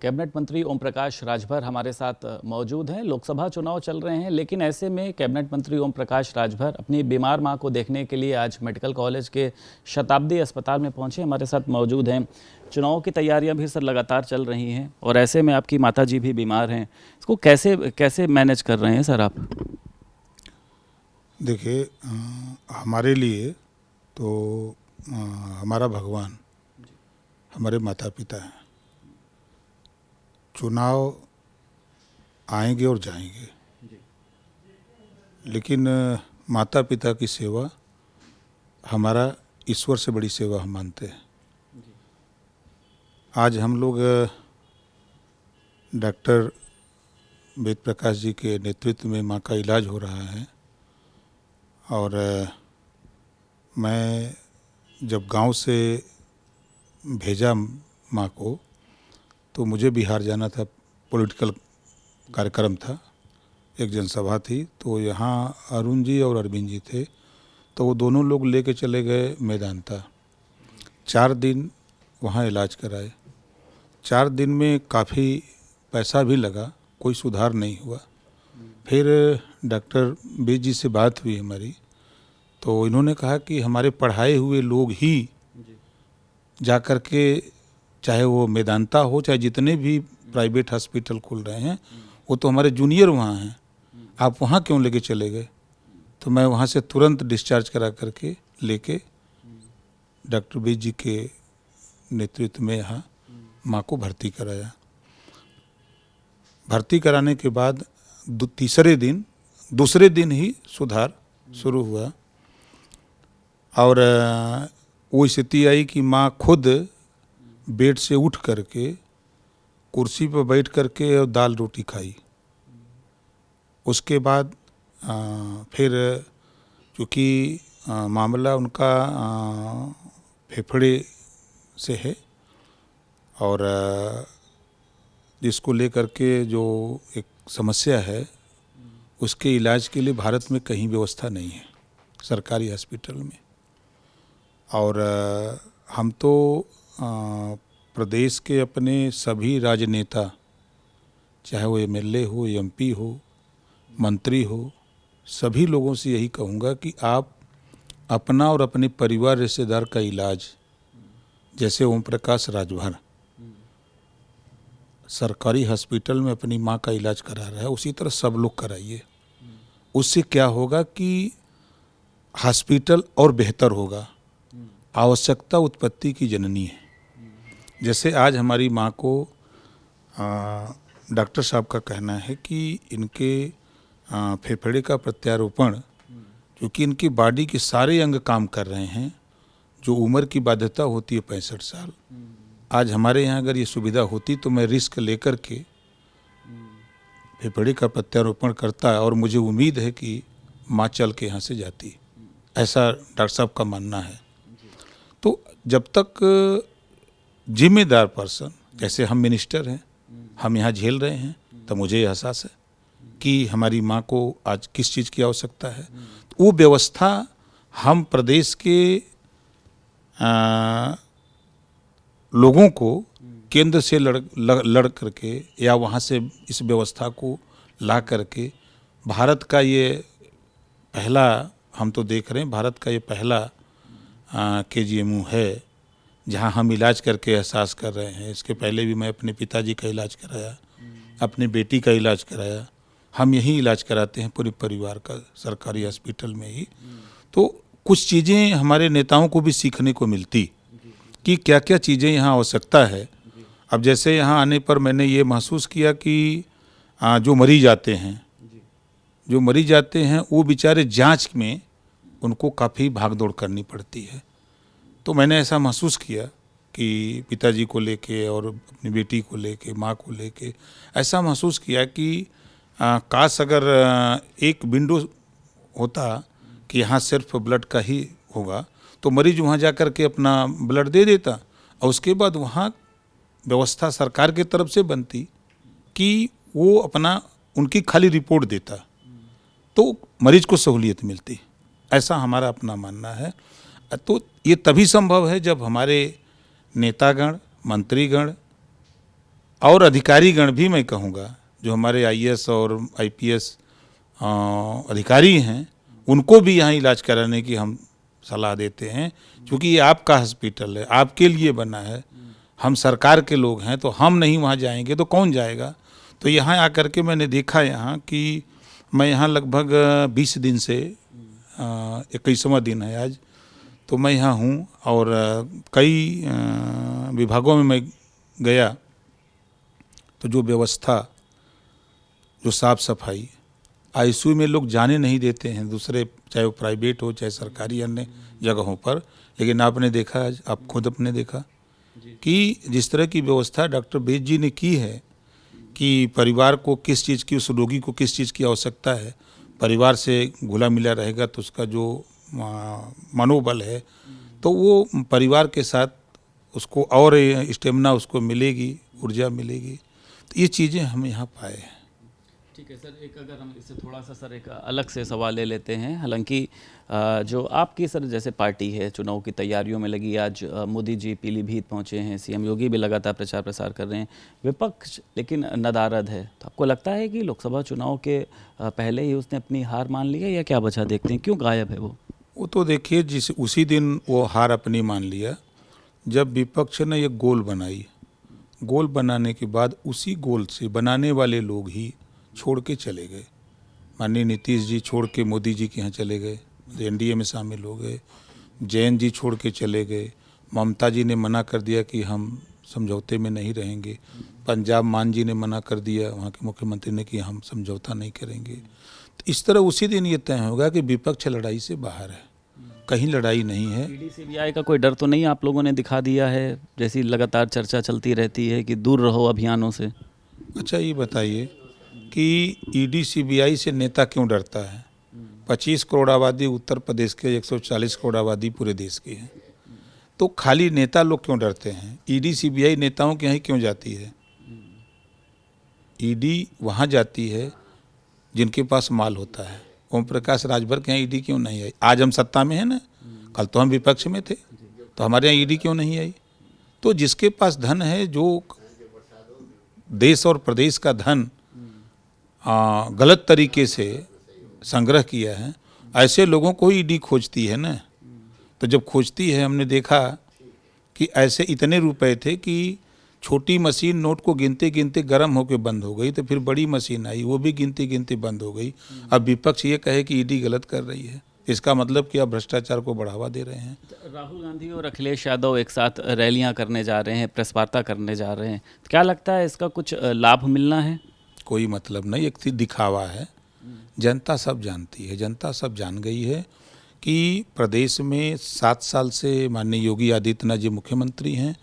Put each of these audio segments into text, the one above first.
Cabinet मंत्री ओम प्रकाश राजभर हमारे साथ मौजूद हैं। लोकसभा चुनाव चल रहे हैं, लेकिन ऐसे में कैबिनेट मंत्री ओम प्रकाश राजभर अपनी बीमार मां को देखने के लिए आज मेडिकल कॉलेज के शताब्दी अस्पताल में पहुंचे। हमारे साथ मौजूद हैं। चुनाव की तैयारियां भी सर लगातार चल रही हैं और ऐसे में आपकी माताजी भी बीमार हैं। इसको कैसे मैनेज कर रहे हैं सर आप? देखिए, हमारे लिए तो हमारा भगवान हमारे माता पिता हैं। चुनाव आएंगे और जाएंगे, लेकिन माता पिता की सेवा हमारा ईश्वर से बड़ी सेवा हम मानते हैं। आज हम लोग डॉक्टर वेद प्रकाश जी के नेतृत्व में माँ का इलाज हो रहा है। और मैं जब गांव से भेजा माँ को, तो मुझे बिहार जाना था, पॉलिटिकल कार्यक्रम था, एक जनसभा थी। तो यहाँ अरुण जी और अरविंद जी थे, तो वो दोनों लोग लेके चले गए मेदांता। 4 दिन वहाँ इलाज कराए। 4 दिन में काफ़ी पैसा भी लगा, कोई सुधार नहीं हुआ। फिर डॉक्टर वेद जी से बात हुई हमारी, तो इन्होंने कहा कि हमारे पढ़ाए हुए लोग ही जा कर के, चाहे वो मेदांता हो चाहे जितने भी प्राइवेट हॉस्पिटल खुल रहे हैं, वो तो हमारे जूनियर वहाँ हैं, आप वहाँ क्यों लेके चले गए? तो मैं वहाँ से तुरंत डिस्चार्ज करा करके लेके डॉक्टर वेद जी के नेतृत्व में यहाँ माँ को भर्ती कराया। भर्ती कराने के बाद दूसरे दिन ही सुधार शुरू हुआ। और वो स्थिति आई कि माँ खुद बेड से उठ करके कुर्सी पर बैठ करके और दाल रोटी खाई। उसके बाद फिर चूँकि मामला उनका फेफड़े से है, और जिसको लेकर के जो एक समस्या है, उसके इलाज के लिए भारत में कहीं व्यवस्था नहीं है सरकारी हॉस्पिटल में। और हम तो प्रदेश के अपने सभी राजनेता, चाहे वो एमएलए हो, एमपी हो, मंत्री हो, सभी लोगों से यही कहूँगा कि आप अपना और अपने परिवार रिश्तेदार का इलाज, जैसे ओम प्रकाश राजभर सरकारी हॉस्पिटल में अपनी माँ का इलाज करा रहा है, उसी तरह सब लोग कराइए। उससे क्या होगा कि हॉस्पिटल और बेहतर होगा। आवश्यकता उत्पत्ति की जननी है। जैसे आज हमारी माँ को डॉक्टर साहब का कहना है कि इनके फेफड़े का प्रत्यारोपण, क्योंकि इनकी बॉडी के सारे अंग काम कर रहे हैं, जो उम्र की बाध्यता होती है 65 साल, आज हमारे यहाँ अगर ये सुविधा होती तो मैं रिस्क लेकर के फेफड़े का प्रत्यारोपण करता, और मुझे उम्मीद है कि माँ चल के यहाँ से जाती। ऐसा डॉक्टर साहब का मानना है। तो जब तक जिम्मेदार पर्सन, जैसे हम मिनिस्टर हैं, हम यहाँ झेल रहे हैं, तो मुझे एहसास है कि हमारी माँ को आज किस चीज़ की आवश्यकता है। तो वो व्यवस्था हम प्रदेश के लोगों को केंद्र से लड़ करके, या वहाँ से इस व्यवस्था को ला करके, भारत का ये पहला, हम तो देख रहे हैं भारत का ये पहला केजीएमयू है जहाँ हम इलाज करके एहसास कर रहे हैं। इसके पहले भी मैं अपने पिताजी का इलाज कराया, अपनी बेटी का इलाज कराया। हम यही इलाज कराते हैं पूरे परिवार का, सरकारी हॉस्पिटल में ही। तो कुछ चीज़ें हमारे नेताओं को भी सीखने को मिलती कि क्या क्या चीज़ें यहाँ आवश्यकता है। अब जैसे यहाँ आने पर मैंने ये महसूस किया कि जो मरीज आते हैं वो बेचारे जांच में उनको काफ़ी भागदौड़ करनी पड़ती है। तो मैंने ऐसा महसूस किया कि पिताजी को लेके और अपनी बेटी को लेके, माँ को लेके, ऐसा महसूस किया कि काश अगर एक विंडो होता कि यहाँ सिर्फ ब्लड का ही होगा, तो मरीज वहाँ जा कर के अपना ब्लड दे देता, और उसके बाद वहाँ व्यवस्था सरकार की तरफ से बनती कि वो अपना उनकी खाली रिपोर्ट देता, तो मरीज को सहूलियत मिलती। ऐसा हमारा अपना मानना है। तो ये तभी संभव है जब हमारे नेतागण, मंत्रीगण और अधिकारीगण भी मैं कहूँगा, जो हमारे आईएएस और आईपीएस अधिकारी हैं, उनको भी यहाँ इलाज कराने की हम सलाह देते हैं, क्योंकि ये आपका हॉस्पिटल है, आपके लिए बना है। हम सरकार के लोग हैं, तो हम नहीं वहाँ जाएंगे तो कौन जाएगा। तो यहाँ आकर के मैंने देखा यहाँ कि मैं यहाँ लगभग 20 दिन से 21वां दिन है आज, तो मैं यहाँ हूँ और कई विभागों में मैं गया, तो जो व्यवस्था, जो साफ सफाई, आईसीयू में लोग जाने नहीं देते हैं दूसरे, चाहे वो प्राइवेट हो चाहे सरकारी अन्य जगहों पर, लेकिन आपने देखा, आज आप खुद अपने देखा कि जिस तरह की व्यवस्था डॉक्टर बेद जी ने की है कि परिवार को किस चीज़ की, उस रोगी को किस चीज़ की आवश्यकता है, परिवार से घुला मिला रहेगा तो उसका जो मनोबल है, तो वो परिवार के साथ उसको और स्टेमिना उसको मिलेगी, ऊर्जा मिलेगी। तो ये चीज़ें हम यहाँ पाए हैं। ठीक है सर, एक अगर हम इससे थोड़ा सा सर एक अलग से सवाल ले लेते हैं। हालांकि जो आपकी सर जैसे पार्टी है चुनाव की तैयारियों में लगी, आज मोदी जी पीलीभीत पहुंचे हैं, सीएम योगी भी लगातार प्रचार प्रसार कर रहे हैं, विपक्ष लेकिन नदारद है। तो आपको लगता है कि लोकसभा चुनाव के पहले ही उसने अपनी हार मान ली है, या क्या वजह देखते हैं, क्यों गायब है वो तो देखिए, जिस उसी दिन वो हार अपनी मान लिया जब विपक्ष ने एक गोल बनाई। गोल बनाने के बाद उसी गोल से बनाने वाले लोग ही छोड़ के चले गए। माननीय नीतीश जी छोड़ के मोदी जी के यहाँ चले गए, एनडीए में शामिल हो गए। जैन जी छोड़ के चले गए। ममता जी ने मना कर दिया कि हम समझौते में नहीं रहेंगे। पंजाब मान जी ने मना कर दिया, वहाँ के मुख्यमंत्री ने, कि हम समझौता नहीं करेंगे। तो इस तरह उसी दिन ये तय होगा कि विपक्ष लड़ाई से बाहर है, कहीं लड़ाई नहीं है। ईडी सीबीआई का कोई डर तो नहीं आप लोगों ने दिखा दिया है, जैसी लगातार चर्चा चलती रहती है कि दूर रहो अभियानों से। अच्छा, ये बताइए कि ईडी सीबीआई से नेता क्यों डरता है? 25 करोड़ आबादी उत्तर प्रदेश के, 140 करोड़ आबादी पूरे देश की है, तो खाली नेता लोग क्यों डरते हैं? ईडी सीबीआई नेताओं के यहाँ क्यों जाती है? ईडी वहाँ जाती है जिनके पास माल होता है। ओम प्रकाश राजभर के यहाँ ईडी क्यों नहीं आई? आज हम सत्ता में है ना, कल तो हम विपक्ष में थे, तो हमारे यहाँ ईडी क्यों नहीं आई? तो जिसके पास धन है, जो देश और प्रदेश का धन गलत तरीके से संग्रह किया है, ऐसे लोगों को ही ईडी खोजती है ना। तो जब खोजती है, हमने देखा कि ऐसे इतने रुपए थे कि छोटी मशीन नोट को गिनते गिनते गर्म होकर बंद हो गई, तो फिर बड़ी मशीन आई, वो भी गिनते गिनते बंद हो गई। अब विपक्ष ये कहे कि ईडी गलत कर रही है, इसका मतलब कि आप भ्रष्टाचार को बढ़ावा दे रहे हैं। राहुल गांधी और अखिलेश यादव एक साथ रैलियां करने जा रहे हैं, प्रेस वार्ता करने जा रहे हैं, क्या लगता है इसका कुछ लाभ मिलना है? कोई मतलब नहीं, एक दिखावा है। जनता सब जानती है, जनता सब जान गई है कि प्रदेश में 7 साल से माननीय योगी आदित्यनाथ जी मुख्यमंत्री हैं।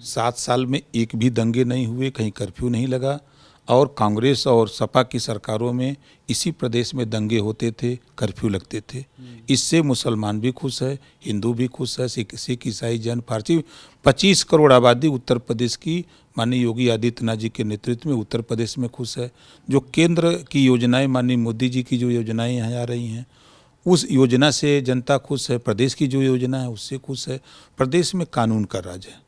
7 साल में एक भी दंगे नहीं हुए, कहीं कर्फ्यू नहीं लगा, और कांग्रेस और सपा की सरकारों में इसी प्रदेश में दंगे होते थे, कर्फ्यू लगते थे। इससे मुसलमान भी खुश है, हिंदू भी खुश है, सिख ईसाई जैन पारसी। 25 करोड़ आबादी उत्तर प्रदेश की माननीय योगी आदित्यनाथ जी के नेतृत्व में उत्तर प्रदेश में खुश है। जो केंद्र की योजनाएं, माननीय मोदी जी की जो योजनाएं यहाँ आ रही हैं, उस योजना से जनता खुश है। प्रदेश की जो योजना है उससे खुश है। प्रदेश में कानून का राज है।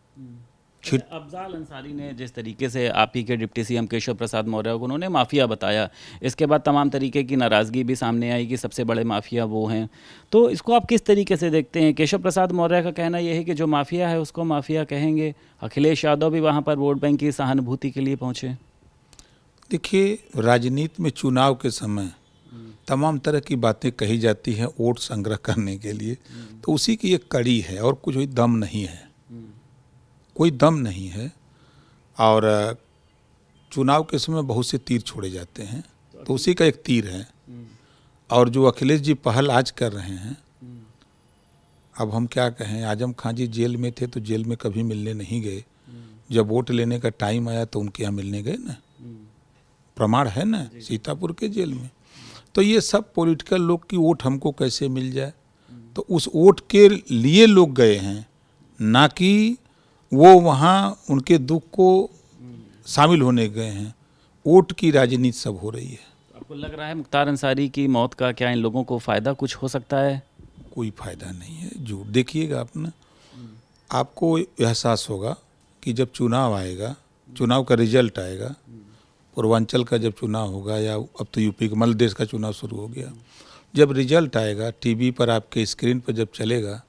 अफजाल अंसारी ने जिस तरीके से आप ही के डिप्टी सीएम केशव प्रसाद मौर्य को उन्होंने माफिया बताया, इसके बाद तमाम तरीके की नाराज़गी भी सामने आई कि सबसे बड़े माफिया वो हैं। तो इसको आप किस तरीके से देखते हैं? केशव प्रसाद मौर्य का कहना यह है कि जो माफिया है उसको माफिया कहेंगे। अखिलेश यादव भी वहाँ पर वोट बैंक की सहानुभूति के लिए पहुँचे। देखिए, राजनीति में चुनाव के समय तमाम तरह की बातें कही जाती हैं वोट संग्रह करने के लिए, तो उसी की एक कड़ी है और कुछ कोई दम नहीं है, कोई दम नहीं है। और चुनाव के समय बहुत से तीर छोड़े जाते हैं, तो उसी का एक तीर है। और जो अखिलेश जी पहल आज कर रहे हैं, अब हम क्या कहें, आजम खान जी जेल में थे तो जेल में कभी मिलने नहीं गए, जब वोट लेने का टाइम आया तो उनके यहाँ मिलने गए ना, प्रमाण है ना, सीतापुर के जेल में। तो ये सब पॉलिटिकल लोग की वोट हमको कैसे मिल जाए, तो उस वोट के लिए लोग गए हैं, ना कि वो वहाँ उनके दुख को शामिल होने गए हैं। वोट की राजनीति सब हो रही है। आपको लग रहा है मुख्तार अंसारी की मौत का क्या इन लोगों को फ़ायदा कुछ हो सकता है? कोई फ़ायदा नहीं है, झूठ देखिएगा आप ना, आपको एहसास होगा कि जब चुनाव आएगा चुनाव का रिजल्ट आएगा, पूर्वांचल का जब चुनाव होगा या अब तो यूपी का मध्य देश का चुनाव शुरू हो गया, जब रिजल्ट आएगा टीवी पर आपके स्क्रीन पर जब चलेगा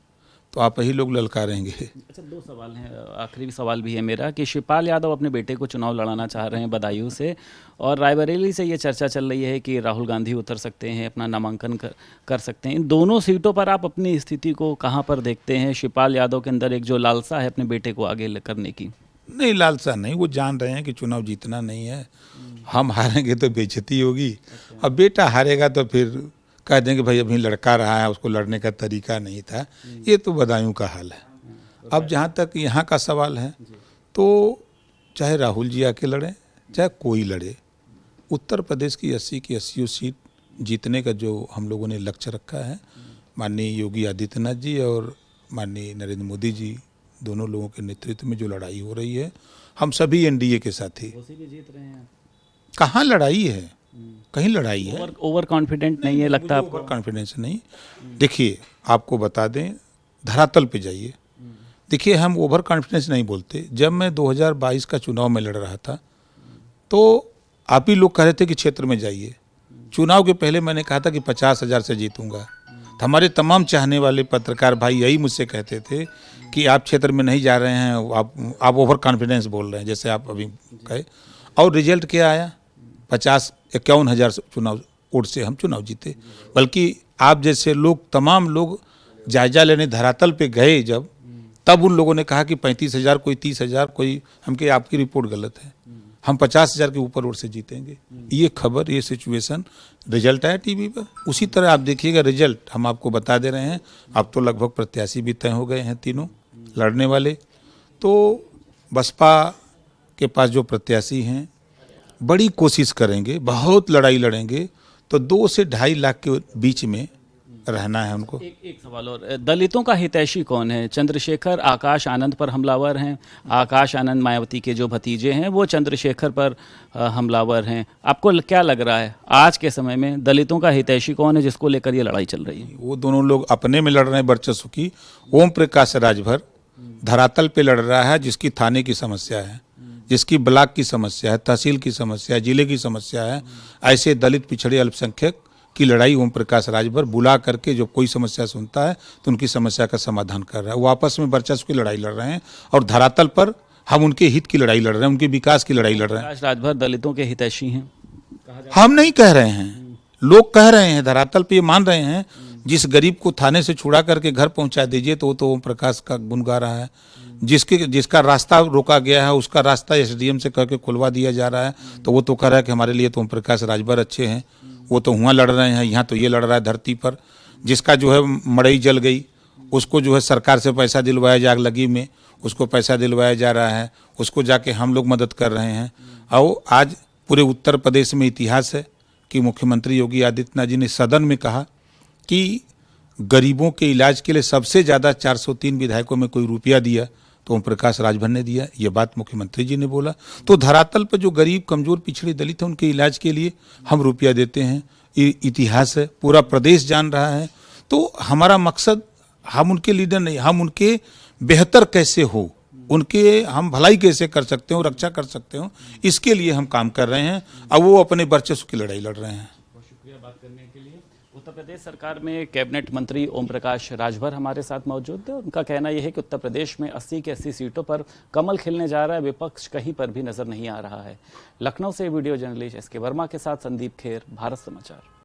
तो आप ही लोग ललकारेंगे। अच्छा, दो सवाल हैं, आखिरी सवाल भी है मेरा कि शिवपाल यादव अपने बेटे को चुनाव लड़ाना चाह रहे हैं बदायूं से, और रायबरेली से ये चर्चा चल रही है कि राहुल गांधी उतर सकते हैं, अपना नामांकन कर सकते हैं। इन दोनों सीटों पर आप अपनी स्थिति को कहाँ पर देखते हैं? शिवपाल यादव के अंदर एक जो लालसा है अपने बेटे को आगे करने की। नहीं, लालसा नहीं, वो जान रहे हैं कि चुनाव जीतना नहीं है, हम हारेंगे तो बेइज्जती होगी, अब बेटा हारेगा तो फिर कह देंगे भाई अभी लड़का रहा है, उसको लड़ने का तरीका नहीं था। ये तो बदायूं का हाल है। अब जहाँ तक यहाँ का सवाल है, तो चाहे राहुल जी आके लड़ें चाहे कोई लड़े, उत्तर प्रदेश की 80 की 80 सीट जीतने का जो हम लोगों ने लक्ष्य रखा है, माननीय योगी आदित्यनाथ जी और माननीय नरेंद्र मोदी जी दोनों लोगों के नेतृत्व में जो लड़ाई हो रही है, हम सभी एनडीए के साथी। भी जीत रहे हैं। कहाँ लड़ाई है? कहीं लड़ाई है? ओवर कॉन्फिडेंट नहीं है लगता आपको? ओवर कॉन्फिडेंस नहीं। देखिए, आपको बता दें, धरातल पे जाइए, देखिए हम ओवर कॉन्फिडेंस नहीं बोलते। जब मैं 2022 का चुनाव में लड़ रहा था तो आप ही लोग कह रहे थे कि क्षेत्र में जाइए। चुनाव के पहले मैंने कहा था कि 50,000 से जीतूंगा। तो हमारे तमाम चाहने वाले पत्रकार भाई यही मुझसे कहते थे कि आप क्षेत्र में नहीं जा रहे हैं, आप ओवर कॉन्फिडेंस बोल रहे हैं, जैसे आप अभी कहे। और रिजल्ट क्या आया? 51,000 चुनाव वोट से हम चुनाव जीते। बल्कि आप जैसे लोग, तमाम लोग जायजा लेने धरातल पे गए जब, तब उन लोगों ने कहा कि 35,000, कोई 30,000, कोई हमके आपकी रिपोर्ट गलत है, हम 50,000 के ऊपर वोट से जीतेंगे। ये खबर, ये सिचुएशन, रिजल्ट आया टीवी पर। उसी तरह आप देखिएगा रिजल्ट, हम आपको बता दे रहे हैं। अब तो लगभग प्रत्याशी भी तय हो गए हैं, तीनों लड़ने वाले। तो बसपा के पास जो प्रत्याशी हैं बड़ी कोशिश करेंगे, बहुत लड़ाई लड़ेंगे, तो 2 से 2.5 लाख के बीच में रहना है उनको। एक सवाल और, दलितों का हितैषी कौन है? चंद्रशेखर आकाश आनंद पर हमलावर हैं। आकाश आनंद मायावती के जो भतीजे हैं वो चंद्रशेखर पर हमलावर हैं। आपको क्या लग रहा है आज के समय में दलितों का हितैषी कौन है जिसको लेकर ये लड़ाई चल रही है? वो दोनों लोग अपने में लड़ रहे हैं वर्चस्व की। ओम प्रकाश राजभर धरातल पे लड़ रहा है, जिसकी थाने की समस्या है, जिसकी ब्लॉक की समस्या है, तहसील की समस्या है, जिले की समस्या है। ऐसे दलित, पिछड़े, अल्पसंख्यक की लड़ाई ओम प्रकाश राजभर बुला करके जो कोई समस्या सुनता है तो उनकी समस्या का समाधान कर रहा है। वो आपस में वर्चस्व की लड़ाई लड़ रहे हैं और धरातल पर हम उनके हित की लड़ाई लड़ रहे हैं, उनके विकास की लड़ाई लड़ रहे हैं। प्रकाश राजभर दलितों के हितैषी हैं? हम नहीं कह रहे हैं, लोग कह रहे हैं, धरातल पे ये मान रहे हैं। जिस गरीब को थाने से छुड़ा करके घर पहुंचा दीजिए तो वो तो ओम प्रकाश का गुण गा रहा है। जिसका रास्ता रोका गया है उसका रास्ता एसडीएम से कह के खुलवा दिया जा रहा है, तो वो तो कह रहा है कि हमारे लिए तो ओम प्रकाश राजभर अच्छे हैं। वो तो वहाँ लड़ रहे हैं, यहाँ तो ये लड़ रहा है धरती पर। जिसका जो है मड़ई जल गई, उसको जो है सरकार से पैसा दिलवाया जा, लगी में उसको पैसा दिलवाया जा रहा है, उसको जाके हम लोग मदद कर रहे हैं। और आज पूरे उत्तर प्रदेश में इतिहास है कि मुख्यमंत्री योगी आदित्यनाथ जी ने सदन में कहा कि गरीबों के इलाज के लिए सबसे ज़्यादा 403 विधायकों में कोई रुपया दिया तो ओम प्रकाश राजभर ने दिया। ये बात मुख्यमंत्री जी ने बोला। तो धरातल पर जो गरीब, कमजोर, पिछड़े दलित हैं उनके इलाज के लिए हम रुपया देते हैं। ये इतिहास है, पूरा प्रदेश जान रहा है। तो हमारा मकसद, हम उनके लीडर नहीं, हम उनके बेहतर कैसे हो, उनके हम भलाई कैसे कर सकते हो, रक्षा कर सकते हो, इसके लिए हम काम कर रहे हैं। अब वो अपने वर्चस्व की लड़ाई लड़ रहे हैं। बहुत शुक्रिया बात करने के लिए। उत्तर प्रदेश सरकार में कैबिनेट मंत्री ओम प्रकाश राजभर हमारे साथ मौजूद थे। उनका कहना यह है कि उत्तर प्रदेश में 80 की 80 सीटों पर कमल खिलने जा रहा है, विपक्ष कहीं पर भी नजर नहीं आ रहा है। लखनऊ से वीडियो जर्नलिस्ट एसके वर्मा के साथ संदीप खेर, भारत समाचार।